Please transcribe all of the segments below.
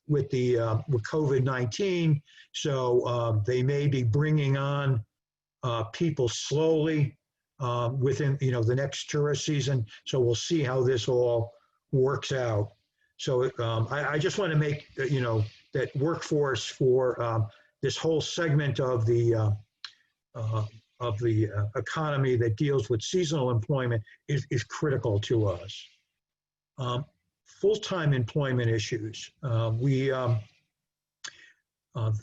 with the with COVID-19. So they may be bringing on people slowly within the next tourist season. So we'll see how this all works out. So I just want to make that workforce for this whole segment of the economy that deals with seasonal employment is critical to us. Full-time employment issues.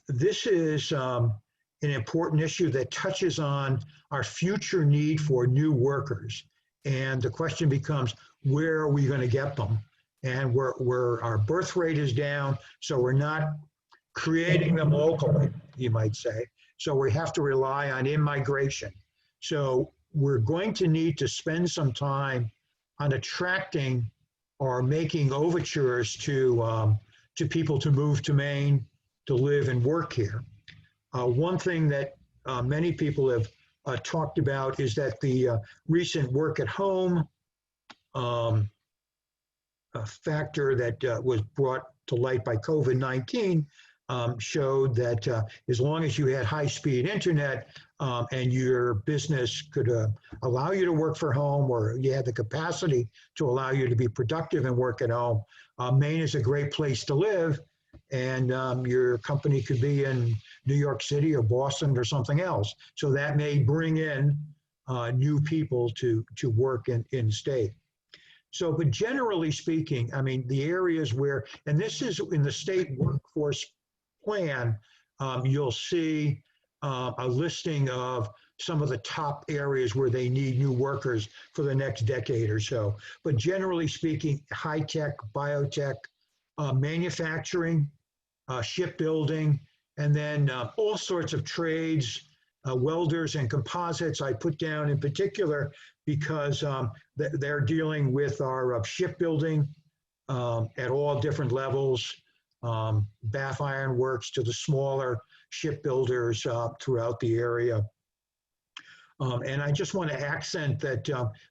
This is an important issue that touches on our future need for new workers. And the question becomes, where are we going to get them? And our birth rate is down, so we're not creating them locally, you might say. So we have to rely on immigration. So we're going to need to spend some time on attracting or making overtures to people to move to Maine to live and work here. One thing that many people have talked about is that the recent work at home factor that was brought to light by COVID-19 showed that as long as you had high-speed internet and your business could allow you to work from home, or you had the capacity to allow you to be productive and work at home, Maine is a great place to live, and your company could be in New York City or Boston or something else. So that may bring in new people to work in state. So, but generally speaking, I mean, the areas where, and this is in the state workforce plan, you'll see a listing of some of the top areas where they need new workers for the next decade or so. But generally speaking, high tech, biotech, manufacturing, shipbuilding, and then all sorts of trades, welders and composites I put down in particular because they're dealing with our shipbuilding at all different levels, Bath Iron Works to the smaller shipbuilders throughout the area. And I just want to accent that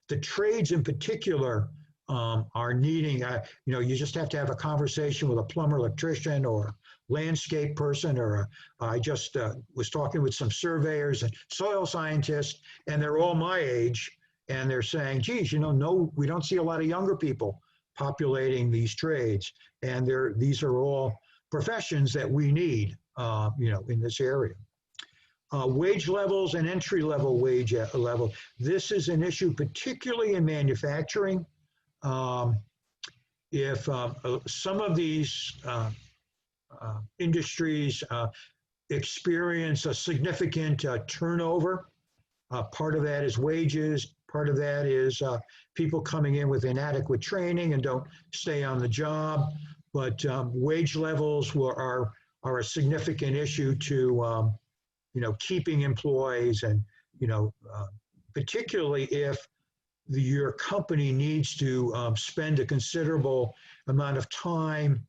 the trades in particular are needing, you just have to have a conversation with a plumber, electrician, or landscape person, or I just was talking with some surveyors and soil scientists, and they're all my age, and they're saying, geez, no, we don't see a lot of younger people populating these trades, and these are all professions that we need, in this area. Wage levels and entry-level wage level. This is an issue particularly in manufacturing. If some of these industries experience a significant turnover, part of that is wages, part of that is people coming in with inadequate training and don't stay on the job, but wage levels are a significant issue to keeping employees, and particularly if your company needs to spend a considerable amount of time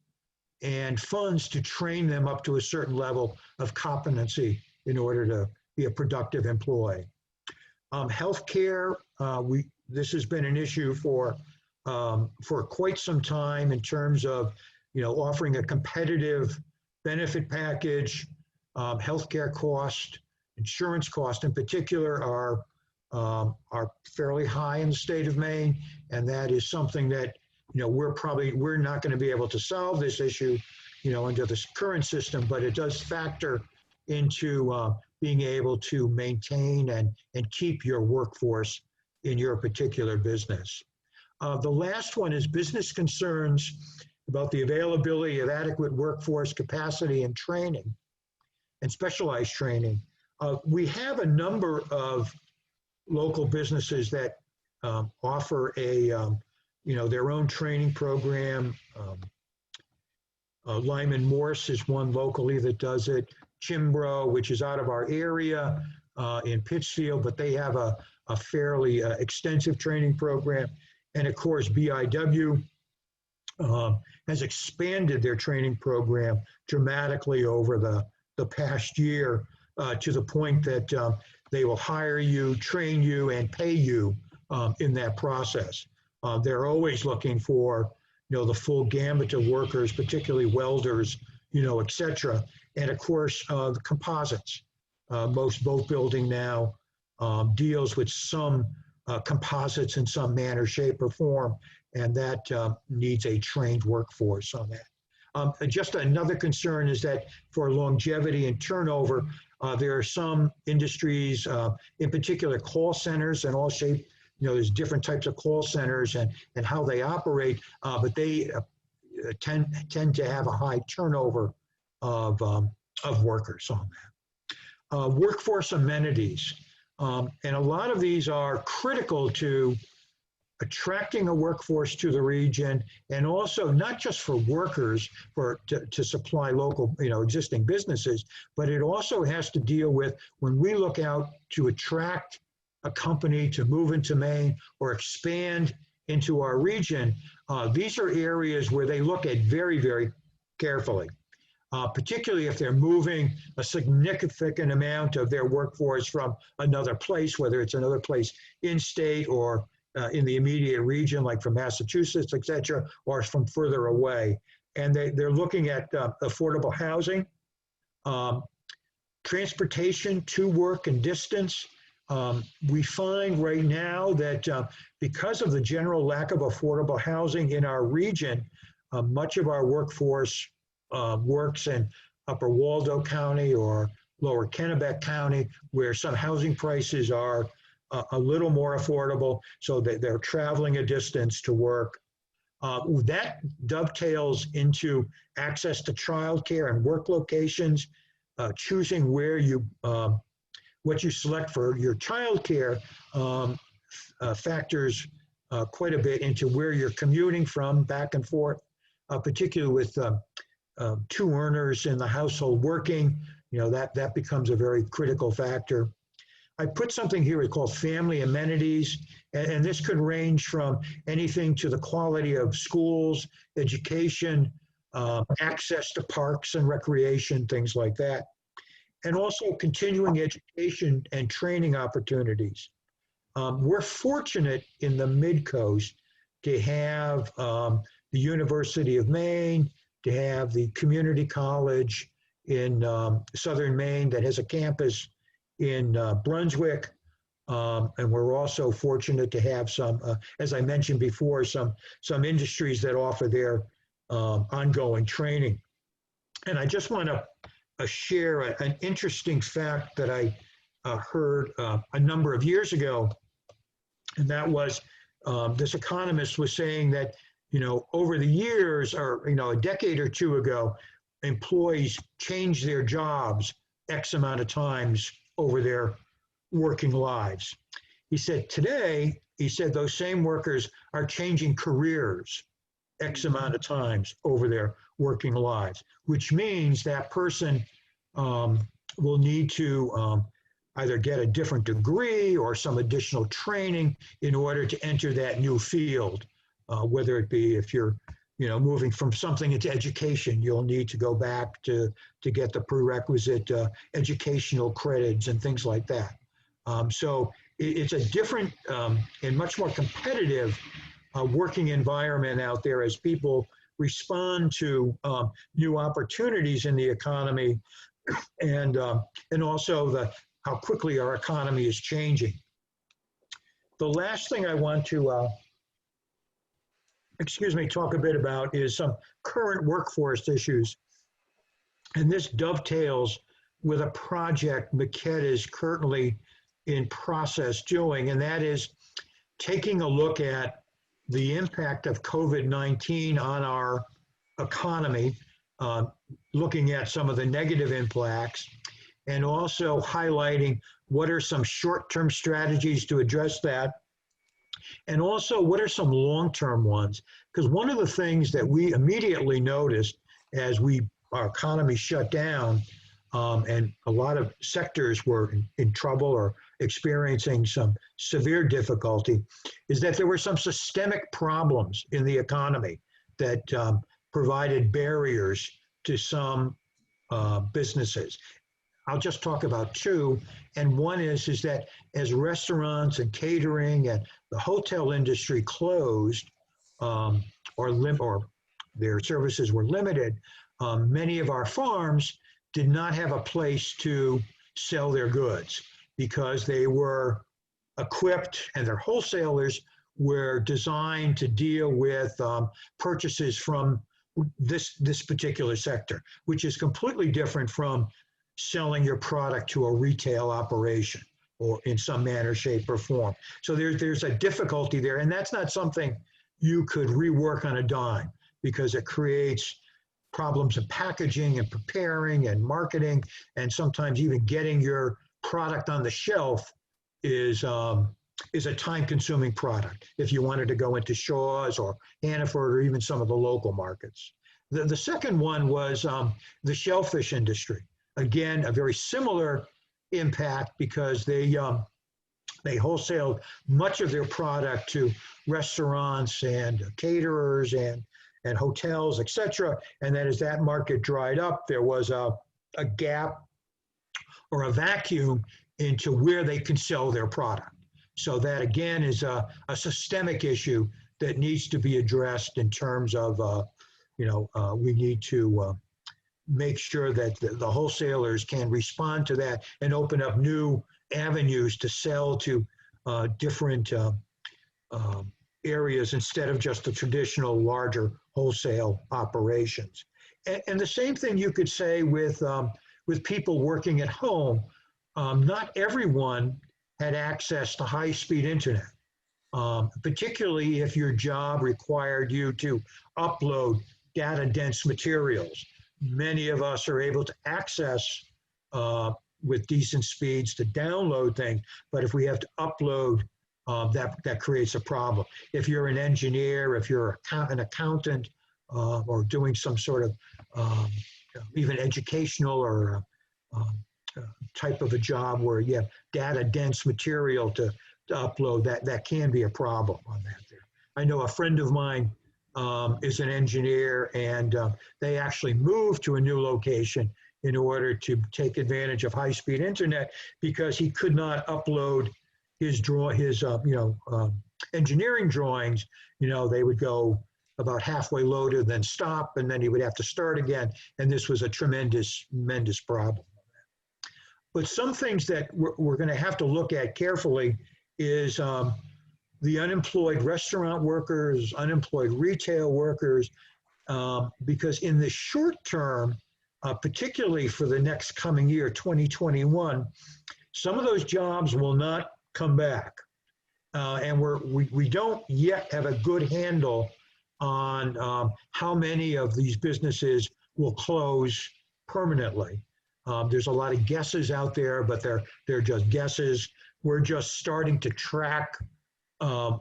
and funds to train them up to a certain level of competency in order to be a productive employee. Healthcare, this has been an issue for quite some time in terms of offering a competitive benefit package. Healthcare cost, insurance cost in particular are fairly high in the state of Maine, and that is something that we're not going to be able to solve this issue under this current system, but it does factor into being able to maintain and keep your workforce in your particular business. The last one is business concerns about the availability of adequate workforce capacity and training and specialized training. We have a number of local businesses that offer their own training program. Lyman Morse is one locally that does it. Chimbro, which is out of our area in Pittsfield, but they have a fairly extensive training program. And of course, BIW has expanded their training program dramatically over the past year to the point that they will hire you, train you, and pay you in that process. They're always looking for the full gamut of workers, particularly welders, et cetera. And of course, the composites. Most boat building now deals with some composites in some manner, shape, or form, and that needs a trained workforce on that. Just another concern is that for longevity and turnover, there are some industries, in particular call centers and all shape, there's different types of call centers and how they operate, but they tend to have a high turnover of workers on that. Workforce amenities. And a lot of these are critical to attracting a workforce to the region, and also not just for workers to supply local, existing businesses, but it also has to deal with when we look out to attract a company to move into Maine or expand into our region. These are areas where they look at very, very carefully. Particularly if they're moving a significant amount of their workforce from another place, whether it's another place in state or in the immediate region, like from Massachusetts, et cetera, or from further away. And they're looking at affordable housing, transportation to work and distance. We find right now that because of the general lack of affordable housing in our region, much of our workforce works in Upper Waldo County or Lower Kennebec County, where some housing prices are a little more affordable, so that they're traveling a distance to work. That dovetails into access to childcare and work locations, choosing where what you select for your childcare factors quite a bit into where you're commuting from, back and forth, particularly with two earners in the household working, that becomes a very critical factor. I put something here called family amenities, and this could range from anything to the quality of schools, education, access to parks and recreation, things like that. And also continuing education and training opportunities. We're fortunate in the Midcoast to have the University of Maine, to have the community college in southern Maine that has a campus in Brunswick. And we're also fortunate to have some, as I mentioned before, some industries that offer their ongoing training. And I just want to share an interesting fact that I heard a number of years ago. And that was this economist was saying that, over the years, or, a decade or two ago, employees changed their jobs X amount of times over their working lives. He said today, those same workers are changing careers X amount of times over their working lives, which means that person will need to either get a different degree or some additional training in order to enter that new field. Whether it be if you're, moving from something into education, you'll need to go back to get the prerequisite educational credits and things like that. So it's a different and much more competitive working environment out there as people respond to new opportunities in the economy, and also how quickly our economy is changing. The last thing I want to talk a bit about is some current workforce issues. And this dovetails with a project Marquette is currently in process doing, and that is taking a look at the impact of COVID-19 on our economy, looking at some of the negative impacts, and also highlighting what are some short-term strategies to address that, and also what are some long-term ones. Because one of the things that we immediately noticed as our economy shut down, and a lot of sectors were in trouble or experiencing some severe difficulty, is that there were some systemic problems in the economy that provided barriers to some businesses. I'll just talk about two, and one is that as restaurants and catering and the hotel industry closed, or their services were limited, many of our farms did not have a place to sell their goods because they were equipped and their wholesalers were designed to deal with purchases from this particular sector, which is completely different from selling your product to a retail operation or in some manner, shape, or form. So there's a difficulty there, and that's not something you could rework on a dime because it creates problems in packaging and preparing and marketing, and sometimes even getting your product on the shelf is a time-consuming product if you wanted to go into Shaw's or Hannaford or even some of the local markets. The second one was the shellfish industry. Again, a very similar impact because they wholesaled much of their product to restaurants and caterers and hotels, et cetera. And then as that market dried up, there was a gap or a vacuum into where they can sell their product. So that again is a systemic issue that needs to be addressed in terms of, we need to make sure that the wholesalers can respond to that and open up new avenues to sell to different areas instead of just the traditional larger wholesale operations. And the same thing you could say with people working at home. Not everyone had access to high-speed internet, particularly if your job required you to upload data-dense materials. Many of us are able to access with decent speeds to download things, but if we have to upload, that creates a problem. If you're an engineer, if you're an accountant, or doing some sort of even educational or type of a job where you have data-dense material to upload, that can be a problem on that there. I know a friend of mine is an engineer, and they actually moved to a new location in order to take advantage of high-speed internet because he could not upload his engineering drawings. They would go about halfway loaded, then stop, and then he would have to start again. And this was a tremendous problem. But some things that we're going to have to look at carefully is the unemployed restaurant workers, unemployed retail workers, because in the short term, particularly for the next coming year, 2021, some of those jobs will not come back. And we don't yet have a good handle on how many of these businesses will close permanently. There's a lot of guesses out there, but they're just guesses. We're just starting to track, at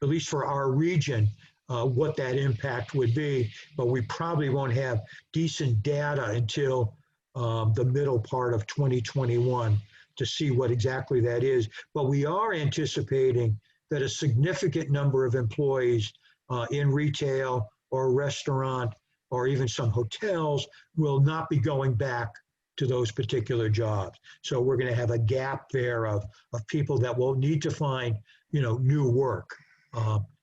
least for our region, what that impact would be, but we probably won't have decent data until the middle part of 2021 to see what exactly that is. But we are anticipating that a significant number of employees in retail or restaurant or even some hotels will not be going back to those particular jobs. So we're going to have a gap there of people that will need to find, new work.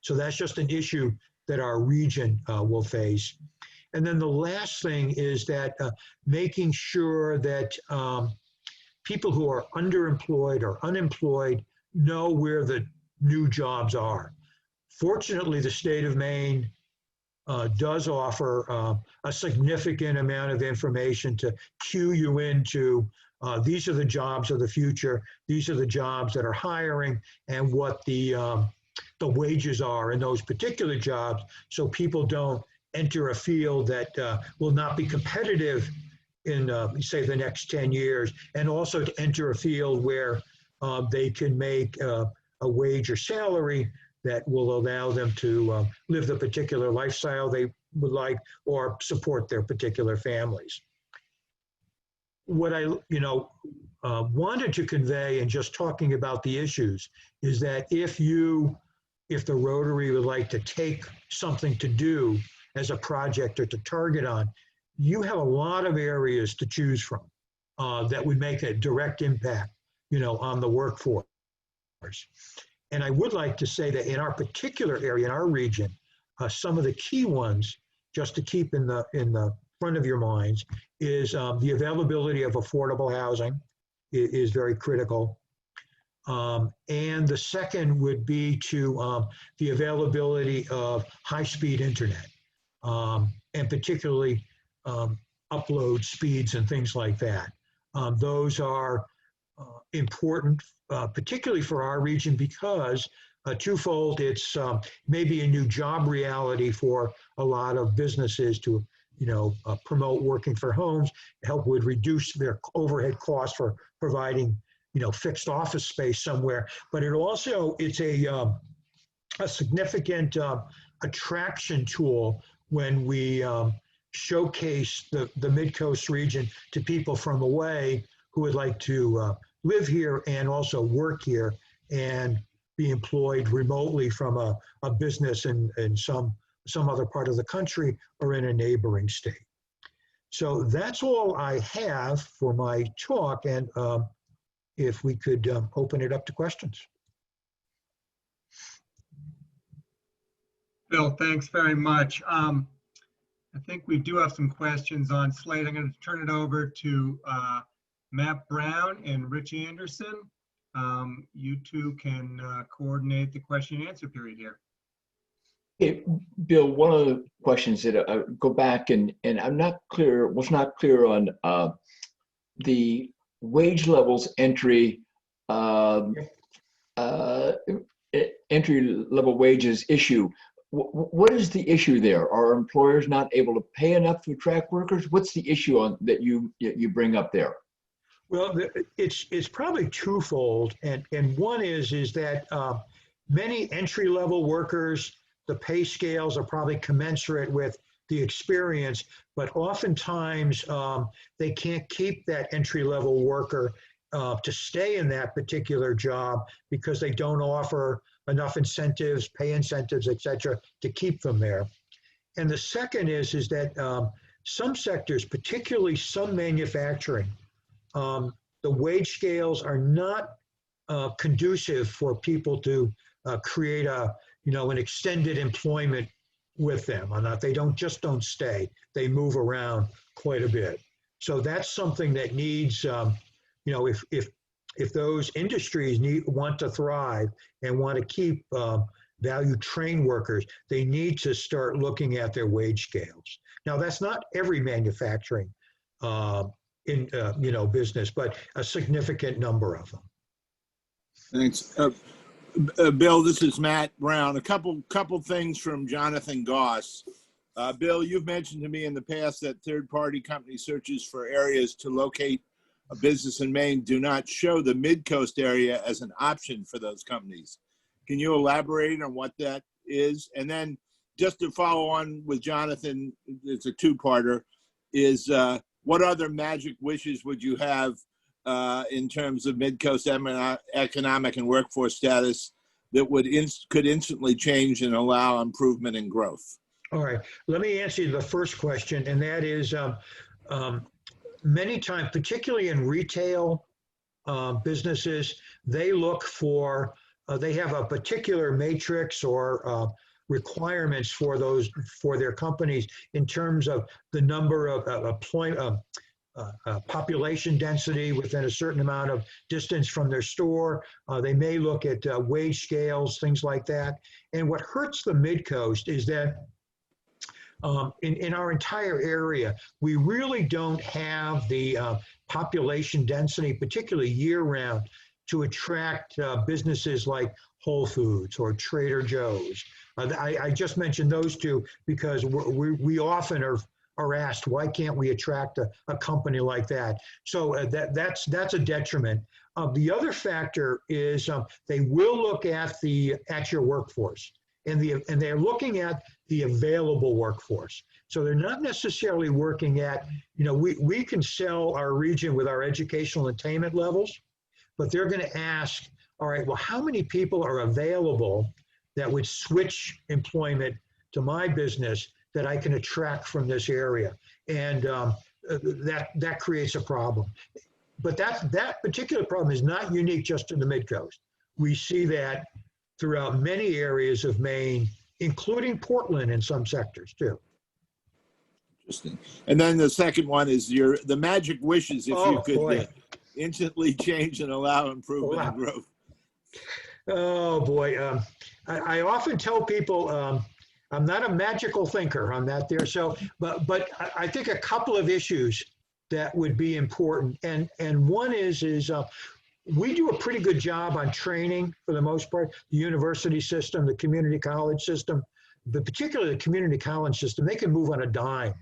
So that's just an issue that our region will face. And then the last thing is that making sure that people who are underemployed or unemployed know where the new jobs are. Fortunately, the state of Maine does offer a significant amount of information to cue you into these are the jobs of the future, these are the jobs that are hiring, and what the wages are in those particular jobs, so people don't enter a field that will not be competitive in, say, the next 10 years, and also to enter a field where they can make a wage or salary that will allow them to live the particular lifestyle they would like or support their particular families. What I wanted to convey in just talking about the issues is that if the Rotary would like to take something to do as a project or to target on, you have a lot of areas to choose from that would make a direct impact, on the workforce. And I would like to say that in our particular area, in our region, some of the key ones, just to keep in the front of your minds, is the availability of affordable housing is very critical. And the second would be to the availability of high-speed internet, and particularly upload speeds and things like that. Those are important, particularly for our region, because twofold, it's maybe a new job reality for a lot of businesses to promote working for homes, help would reduce their overhead costs for providing fixed office space somewhere. But it's a significant attraction tool when we showcase the Midcoast region to people from away who would like to live here and also work here and be employed remotely from a business in some other part of the country or in a neighboring state. So that's all I have for my talk, and if we could open it up to questions. Bill, thanks very much. I think we do have some questions on Slate. I'm going to turn it over to Matt Brown and Rich Anderson. You two can coordinate the question and answer period here. Hey, Bill, one of the questions that I go back and I'm not clear, was not clear on the wage levels entry level wages issue. What is the issue there? Are employers not able to pay enough to attract workers? What's the issue that you bring up there? Well, it's probably twofold, and one is that many entry-level workers, the pay scales are probably commensurate with the experience, but oftentimes they can't keep that entry-level worker to stay in that particular job because they don't offer enough incentives, pay incentives, et cetera, to keep them there. And the second is that some sectors, particularly some manufacturing, the wage scales are not conducive for people to create an extended employment with them. They don't stay; they move around quite a bit. So that's something that needs, if those industries want to thrive and want to keep valued trained workers, they need to start looking at their wage scales. Now, that's not every manufacturing business, but a significant number of them. Thanks. Bill, this is Matt Brown. A couple things from Jonathan Goss. Bill, you've mentioned to me in the past that third-party company searches for areas to locate a business in Maine do not show the Midcoast area as an option for those companies. Can you elaborate on what that is? And then just to follow on with Jonathan, it's a two-parter, is what other magic wishes would you have in terms of Midcoast economic and workforce status that could instantly change and allow improvement and growth? All right, let me answer you the first question, and that is many times, particularly in retail businesses, they look for, they have a particular matrix or requirements for their companies in terms of the number of population density within a certain amount of distance from their store. They may look at wage scales, things like that. And what hurts the Midcoast is that in our entire area, we really don't have the population density, particularly year-round, to attract businesses like Whole Foods or Trader Joe's. I just mentioned those two because we often are asked, why can't we attract a company like that? So that's a detriment. The other factor is they will look at your workforce, and they're looking at the available workforce. So they're not necessarily working at, we can sell our region with our educational attainment levels, but they're going to ask, all right, well, how many people are available that would switch employment to my business that I can attract from this area? And that creates a problem. But that particular problem is not unique just to the Midcoast. We see that throughout many areas of Maine including Portland in some sectors too. Interesting. And then the second one is the magic wishes, if you could instantly change and allow improvement and growth. Oh boy. I often tell people I'm not a magical thinker on that there. So, but I think a couple of issues that would be important. And one is we do a pretty good job on training for the most part, the university system, the community college system, but particularly the community college system, they can move on a dime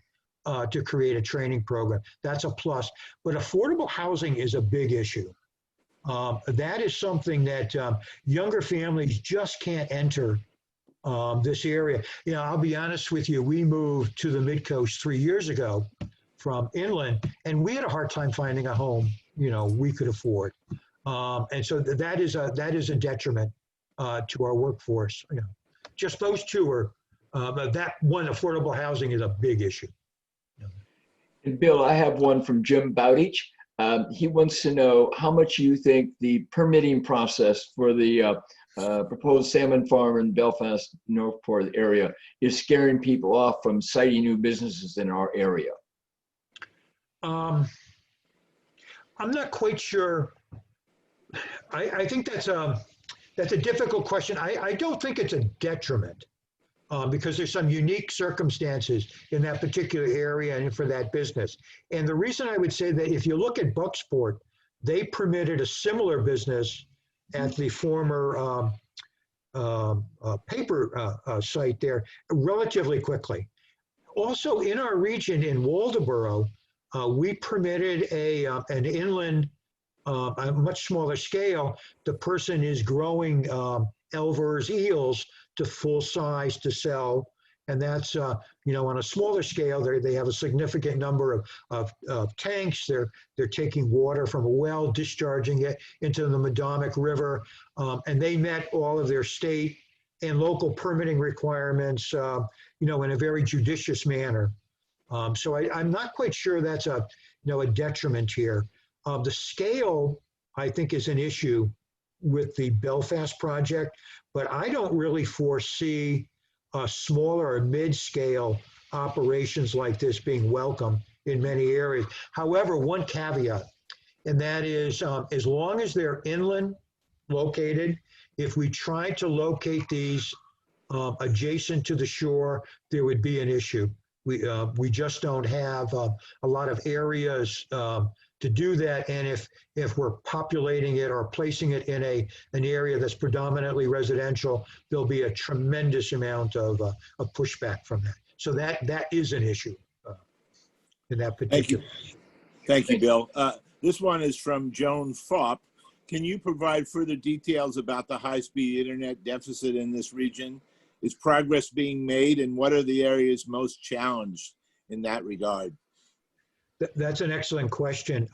to create a training program. That's a plus. But affordable housing is a big issue. That is something that younger families just can't enter this area. You know, I'll be honest with you, we moved to the Midcoast 3 years ago from inland, and we had a hard time finding a home, you know, we could afford. And so that is a detriment to our workforce. You know, just those two are, that one, affordable housing is a big issue. And Bill, I have one from Jim Bowditch. He wants to know how much you think the permitting process for the proposed salmon farm in Belfast, Northport area is scaring people off from siting new businesses in our area. I'm not quite sure. I think that's a difficult question. I don't think it's a detriment because there's some unique circumstances in that particular area and for that business. And the reason I would say that if you look at Bucksport, they permitted a similar business at the former paper site there relatively quickly. Also in our region in Waldoboro, we permitted an inland, a much smaller scale. The person is growing Elvers eels to full size to sell. And that's, you know, on a smaller scale, they have a significant number of tanks. They're taking water from a well, discharging it into the Madomic River. And they met all of their state and local permitting requirements, you know, in a very judicious manner. So I'm not quite sure that's a detriment here. The scale, I think, is an issue with the Belfast project, but I don't really foresee smaller or mid-scale operations like this being welcome in many areas. However, one caveat, and that is as long as they're inland located, if we try to locate these adjacent to the shore, there would be an issue. We just don't have a lot of areas to do that, and if we're populating it or placing it in an area that's predominantly residential, there'll be a tremendous amount of pushback from that. So that is an issue in that particular. Thank you, Bill. This one is from Joan Fopp. Can you provide further details about the high-speed internet deficit in this region? Is progress being made, and what are the areas most challenged in that regard? That's an excellent question.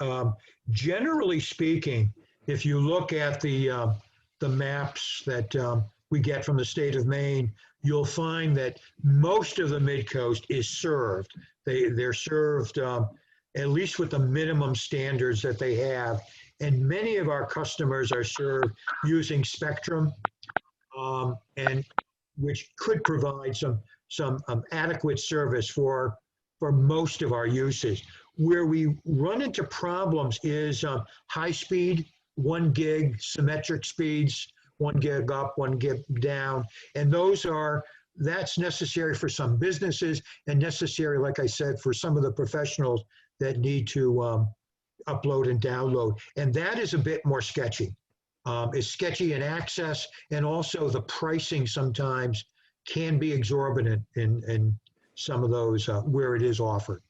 Generally speaking, if you look at the maps that we get from the state of Maine, you'll find that most of the Midcoast is served. They're served at least with the minimum standards that they have. And many of our customers are served using Spectrum, and which could provide some adequate service for most of our uses. Where we run into problems is high speed, 1 gig, symmetric speeds, 1 gig up, 1 gig down. And that's necessary for some businesses and necessary, like I said, for some of the professionals that need to upload and download. And that is a bit more sketchy. It's sketchy in access, and also the pricing sometimes can be exorbitant in some of those where it is offered.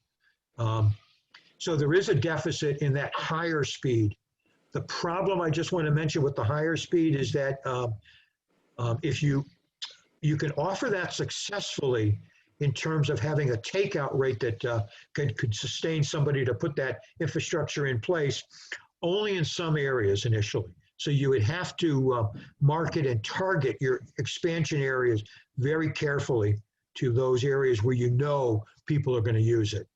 So there is a deficit in that higher speed. The problem I just want to mention with the higher speed is that if you can offer that successfully in terms of having a takeout rate that could sustain somebody to put that infrastructure in place, only in some areas initially. So you would have to market and target your expansion areas very carefully to those areas where you know people are going to use it.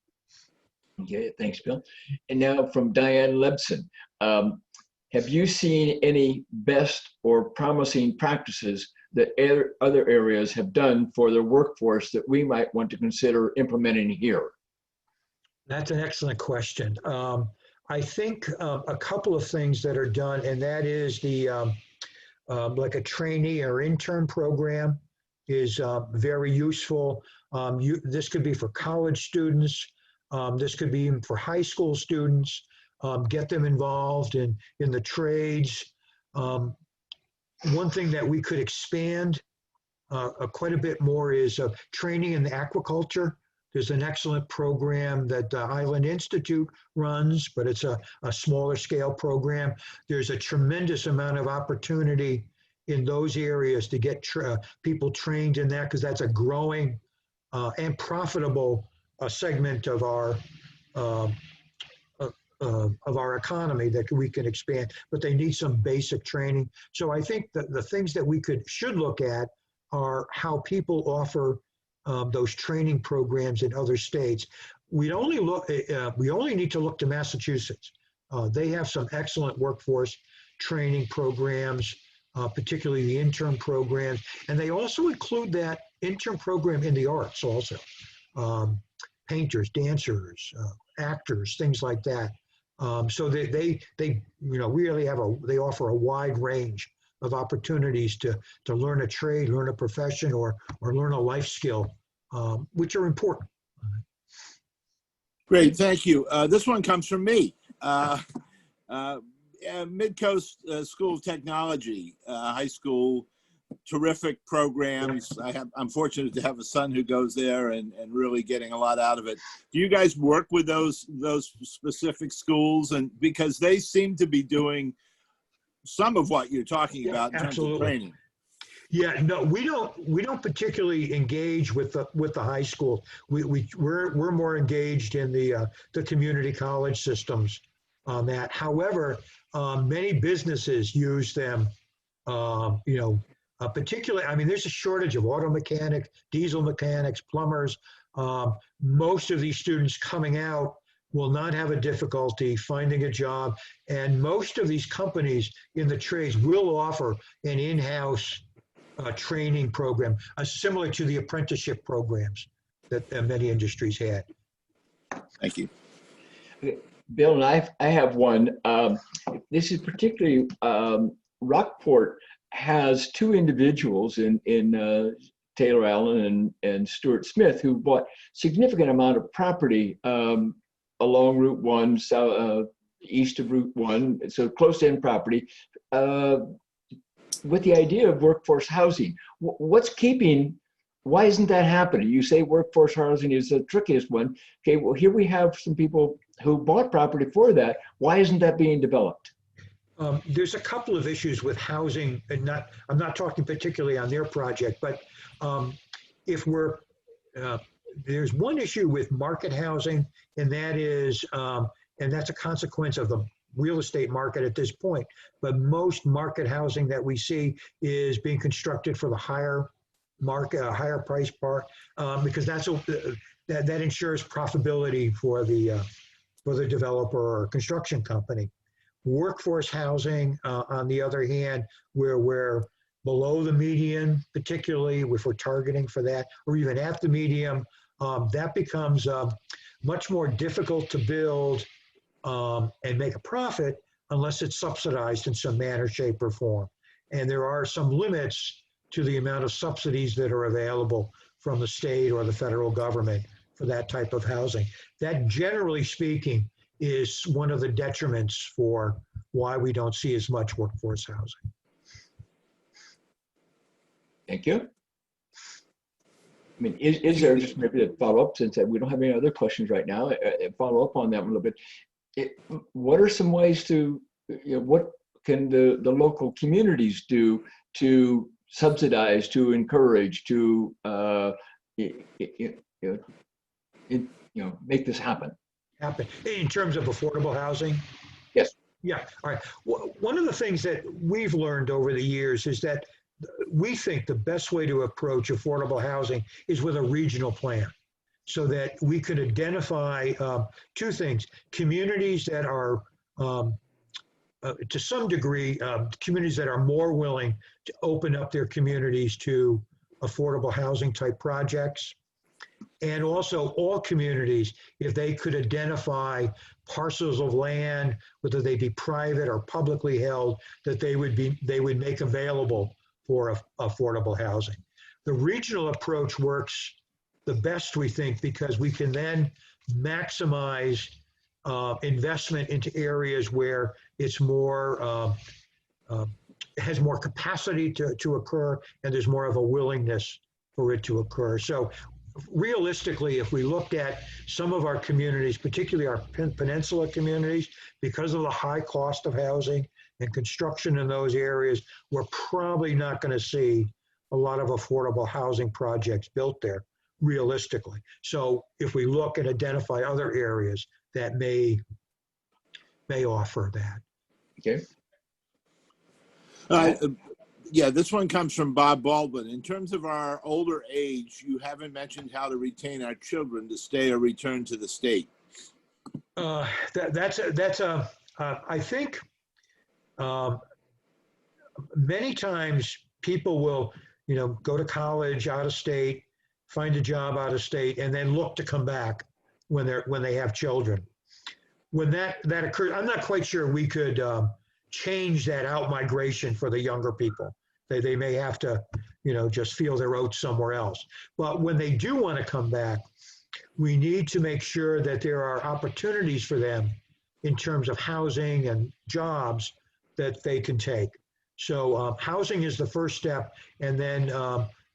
Okay, thanks, Bill. And now from Diane Lebson. Have you seen any best or promising practices that other areas have done for their workforce that we might want to consider implementing here? That's an excellent question. I think a couple of things that are done, and that is like a trainee or intern program is very useful. This could be for college students. This could be even for high school students. Get them involved in the trades. One thing that we could expand quite a bit more is training in aquaculture. There's an excellent program that the Island Institute runs, but it's a smaller scale program. There's a tremendous amount of opportunity in those areas to get people trained in that, because that's a growing and profitable segment of our economy that we can expand, but they need some basic training. So I think that the things that we should look at are how people offer those training programs in other states. We only need to look to Massachusetts. They have some excellent workforce training programs, particularly the intern programs, and they also include that intern program in the arts also. Painters, dancers, actors, things like that. So they really they offer a wide range of opportunities to learn a trade, learn a profession, or learn a life skill, which are important. Great, thank you. This one comes from me. Midcoast School of Technology, high school, terrific programs. I'm fortunate to have a son who goes there and really getting a lot out of it. Do you guys work with those specific schools? And because they seem to be doing some of what you're talking about in terms of training. Yeah, no, we don't particularly engage with the high school. We're more engaged in the community college systems on that. However, many businesses use them. Particularly, I mean, there's a shortage of auto mechanics, diesel mechanics, plumbers. Most of these students coming out will not have a difficulty finding a job, and most of these companies in the trades will offer an in-house training program, similar to the apprenticeship programs that many industries had. Thank you. Bill, and I have one. This is particularly Rockport has two individuals in Taylor Allen and Stuart Smith who bought significant amount of property along Route 1, east of Route 1, so close-in property, with the idea of workforce housing. Why isn't that happening? You say workforce housing is the trickiest one. Okay, well, here we have some people who bought property for that. Why isn't that being developed? There's a couple of issues with housing, and I'm not talking particularly on their project, but there's one issue with market housing, and that is, and that's a consequence of the real estate market at this point. But most market housing that we see is being constructed for the higher market, higher price part, because that ensures profitability for the developer or construction company. Workforce housing, on the other hand, where we're below the median, particularly if we're targeting for that, or even at the median, that becomes much more difficult to build and make a profit unless it's subsidized in some manner, shape, or form. And there are some limits to the amount of subsidies that are available from the state or the federal government for that type of housing. That, generally speaking, is one of the detriments for why we don't see as much workforce housing. Thank you. I mean, is there just maybe a follow-up, since we don't have any other questions right now, follow up on that a little bit. What are some ways to, what can the local communities do to subsidize, to encourage, to make this happen? In terms of affordable housing? Yes. Yeah, all right. One of the things that we've learned over the years is that we think the best way to approach affordable housing is with a regional plan, so that we could identify two things: communities that are to some degree, communities that are more willing to open up their communities to affordable housing type projects. And also all communities, if they could identify parcels of land, whether they be private or publicly held, that they would make available for affordable housing. The regional approach works the best, we think, because we can then maximize investment into areas where it's more has more capacity to occur, and there's more of a willingness for it to occur. So realistically, if we looked at some of our communities, particularly our peninsula communities, because of the high cost of housing and construction in those areas, we're probably not going to see a lot of affordable housing projects built there, realistically. So if we look and identify other areas that may offer that. Okay. Yeah, this one comes from Bob Baldwin. In terms of our older age, you haven't mentioned how to retain our children to stay or return to the state. I think many times people will, go to college out of state, find a job out of state, and then look to come back when they have children. When that occurs, I'm not quite sure we could change that out migration for the younger people. They may have to, just feel their oats somewhere else. But when they do want to come back, we need to make sure that there are opportunities for them in terms of housing and jobs that they can take. So housing is the first step, and then,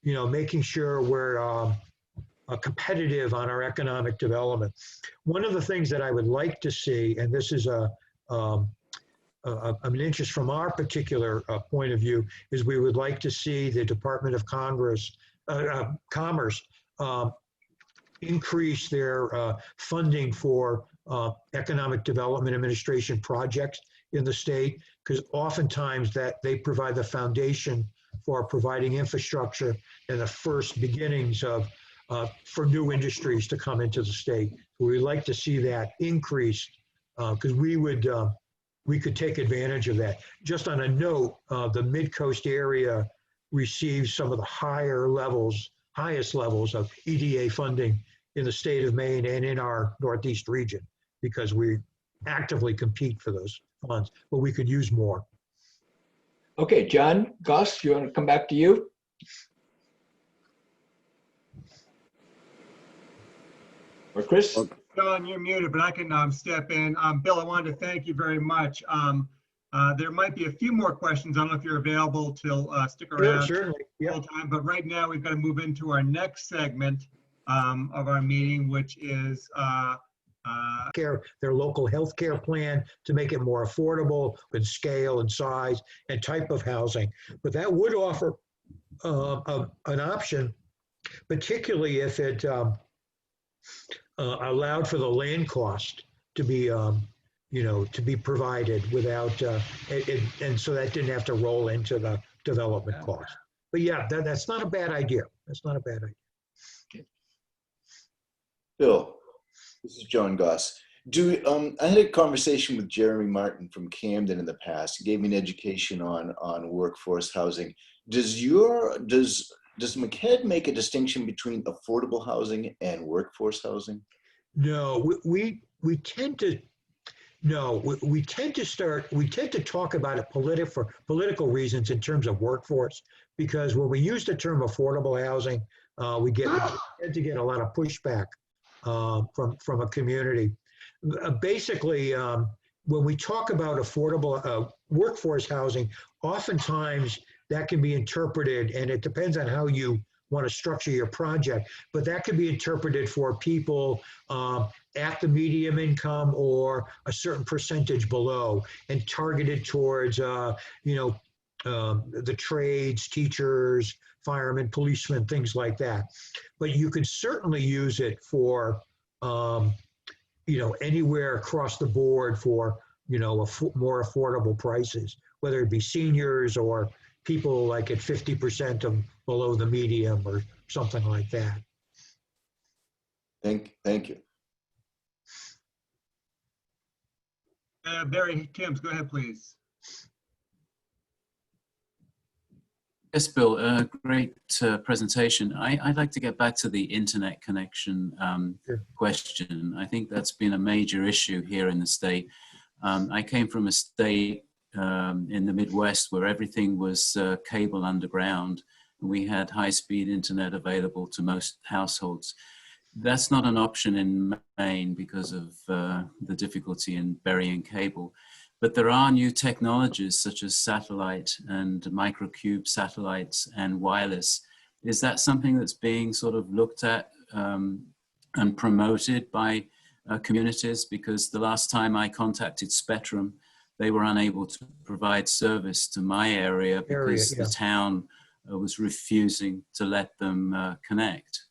making sure we're competitive on our economic development. One of the things that I would like to see, and this is an interest from our particular point of view, is we would like to see the Department of Commerce increase their funding for economic development administration projects in the state, because oftentimes that they provide the foundation for providing infrastructure and the first beginnings of for new industries to come into the state. We'd like to see that increased because we could take advantage of that. Just on a note, the Midcoast area receives some of the highest levels of EDA funding in the state of Maine and in our Northeast region, because we actively compete for those funds, but we could use more. Okay, John, Gus, you want to come back to you? Or Chris? John, you're muted, but I can step in. Bill, I wanted to thank you very much. There might be a few more questions. I don't know if you're available till stick around. Certainly. Yeah. Full time, but right now we've got to move into our next segment of our meeting, which is their local health care plan to make it more affordable in scale and size and type of housing. But that would offer an option, particularly if it allowed for the land cost to be, to be provided without, and so that didn't have to roll into the development cost. But yeah, that's not a bad idea. That's not a bad idea. Bill, this is John Goss. I had a conversation with Jeremy Martin from Camden in the past. He gave me an education on workforce housing. Does McHead make a distinction between affordable housing and workforce housing? No, we tend to. No, we tend to talk about it for political reasons in terms of workforce, because when we use the term affordable housing, we tend to get a lot of pushback from a community. Basically, when we talk about affordable workforce housing, oftentimes that can be interpreted, and it depends on how you want to structure your project, but that could be interpreted for people at the medium income or a certain percentage below, and targeted towards, the trades, teachers, firemen, policemen, things like that. But you could certainly use it for, anywhere across the board for, more affordable prices, whether it be seniors or people like at 50% of below the medium or something like that. Thank you. Barry Timms, go ahead, please. Yes, Bill, great presentation. I'd like to get back to the internet connection Sure. question. I think that's been a major issue here in the state. I came from a state in the Midwest where everything was cable underground. We had high-speed internet available to most households. That's not an option in Maine because of the difficulty in burying cable. But there are new technologies such as satellite and microcube satellites and wireless. Is that something that's being sort of looked at and promoted by communities? Because the last time I contacted Spectrum, they were unable to provide service to my area because the town was refusing to let them connect.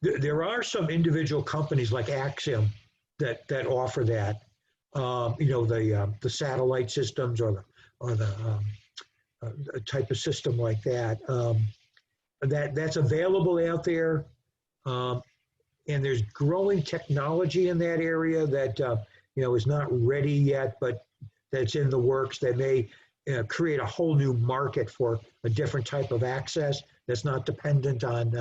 There are some individual companies like Axiom that offer that. You know, the satellite systems or the type of system like that. That's available out there, and there's growing technology in that area that you know, is not ready yet, but that's in the works that may create a whole new market for a different type of access that's not dependent on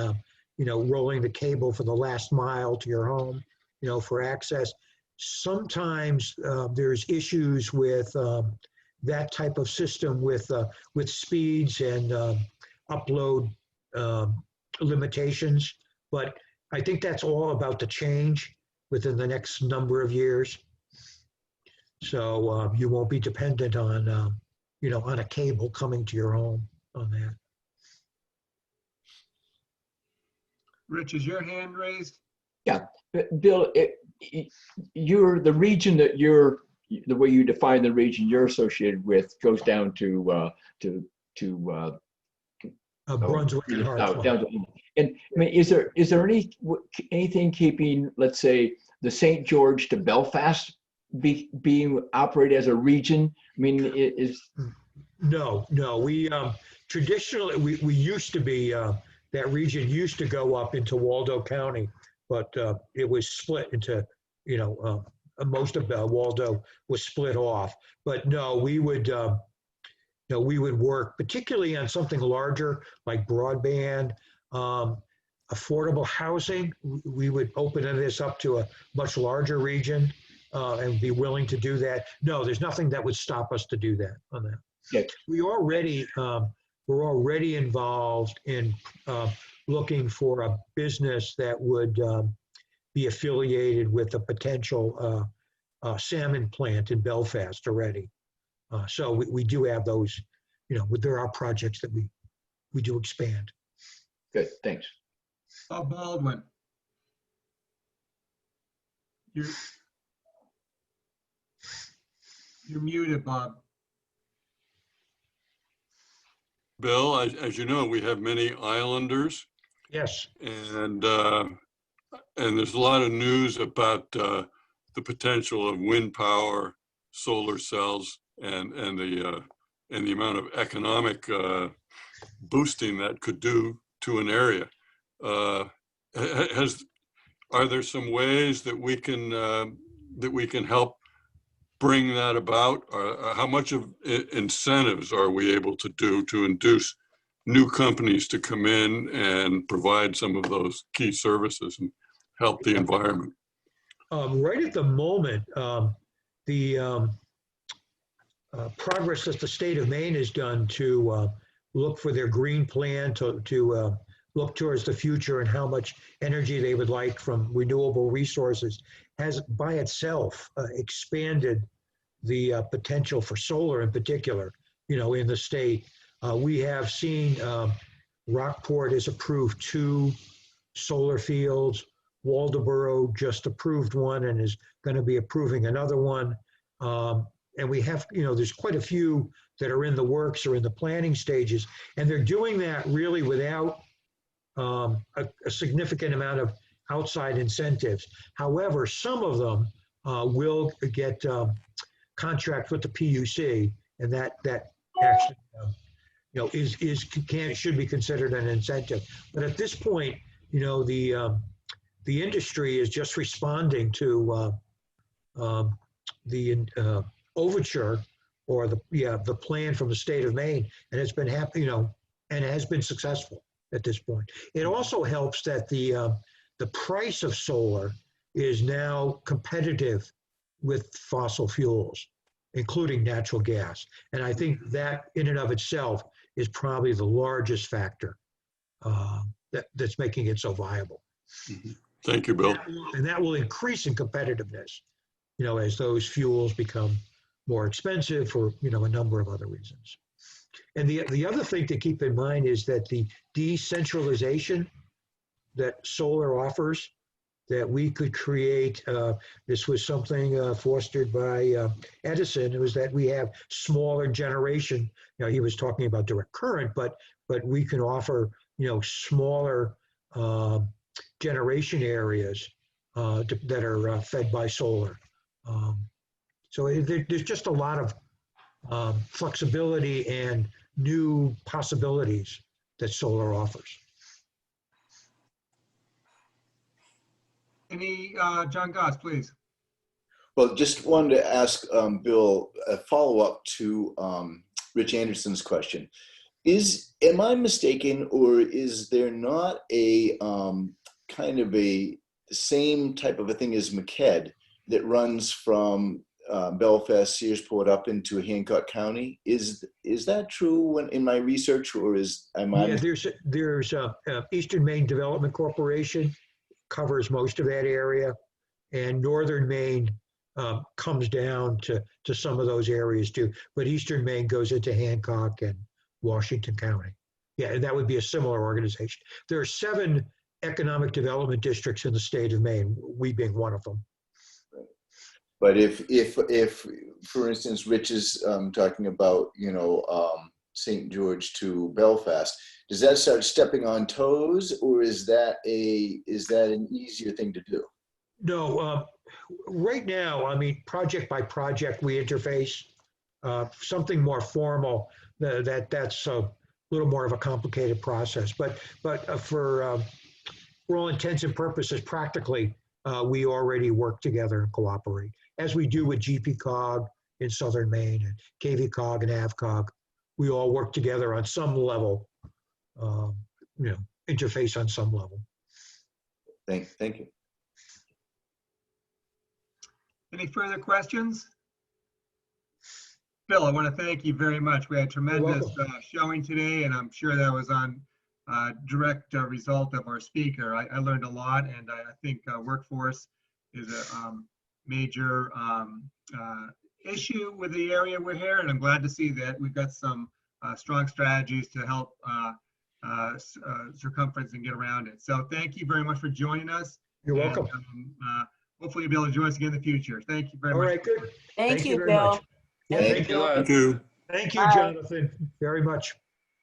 you know, rolling the cable for the last mile to your home, you know, for access. Sometimes there's issues with that type of system with speeds and upload limitations, but I think that's all about to change within the next number of years. So you won't be dependent on you know, on a cable coming to your home on that. Rich, is your hand raised? Yeah, Bill, you're the region that the way you define the region you're associated with goes down to Brunswick and Hartsville. down to, and I mean, is there anything keeping, let's say, the St. George to Belfast being operated as a region? I mean, No. We traditionally we used to be that region used to go up into Waldo County, but it was split into, you know, most of Waldo was split off. But no, we would work particularly on something larger like broadband, affordable housing. We would open this up to a much larger region and be willing to do that. No, there's nothing that would stop us to do that on that. Okay. We're already involved in looking for a business that would be affiliated with a potential salmon plant in Belfast already. So we do have those, you know, there are projects that we do expand. Good, thanks. Bob Baldwin. You're muted, Bob. Bill, as you know, we have many islanders. Yes. And there's a lot of news about the potential of wind power, solar cells, and the amount of economic boosting that could do to an area. Are there some ways that we can help bring that about? How much of incentives are we able to do to induce new companies to come in and provide some of those key services and help the environment? Right at the moment, the progress that the state of Maine has done to look for their green plan, to look towards the future and how much energy they would like from renewable resources has by itself expanded the potential for solar in particular, you know, in the state. We have seen Rockport has approved 2 solar fields. Waldoboro just approved one and is going to be approving another one. And we have, you know, there's quite a few that are in the works or in the planning stages. And they're doing that really without a significant amount of outside incentives. However, some of them will get contract with the PUC, and that actually, you know, should be considered an incentive. But at this point, you know, the industry is just responding to overture or the plan from the state of Maine, and it's been happy, and it has been successful at this point. It also helps that the price of solar is now competitive with fossil fuels, including natural gas. And I think that in and of itself is probably the largest factor that's making it so viable. Thank you, Bill. And that will increase in competitiveness, as those fuels become more expensive for, a number of other reasons. And the other thing to keep in mind is that the decentralization that solar offers, that we could create, this was something fostered by Edison, it was that we have smaller generation. He was talking about direct current, but we can offer, smaller generation areas that are fed by solar. So there's just a lot of flexibility and new possibilities that solar offers. Any, John Goss, please. Well, just wanted to ask Bill a follow-up to Rich Anderson's question. Am I mistaken, or is there not a kind of the same type of a thing as McKed that runs from Belfast, Searsport up into Hancock County? Is that true in my research, or am I? Yeah, there's Eastern Maine Development Corporation covers most of that area, and Northern Maine comes down to some of those areas too. But Eastern Maine goes into Hancock and Washington County. Yeah, that would be a similar organization. There are 7 economic development districts in the state of Maine, we being one of them. But if for instance, Rich is talking about, St. George to Belfast, does that start stepping on toes, or is that an easier thing to do? No, right now, project by project, we interface. Something more formal, that's a little more of a complicated process. But for all intents and purposes, practically, we already work together and cooperate, as we do with GPCOG in Southern Maine and KVCOG and AVCOG. We all work together on some level, interface on some level. Thank you. Any further questions? Bill, I want to thank you very much. We had tremendous showing today, and I'm sure that was on direct result of our speaker. I learned a lot, and I think workforce is a major issue with the area we're here, and I'm glad to see that we've got some strong strategies to help circumference and get around it. So thank you very much for joining us. You're welcome. Hopefully you'll be able to join us again in the future. Thank you very much. All right, good. Thank you, very Bill. much. Yeah, Thank you. Thank you. Thank you, Bye. Jonathan, very much.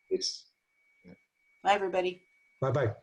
It's Bye, everybody. Bye-bye.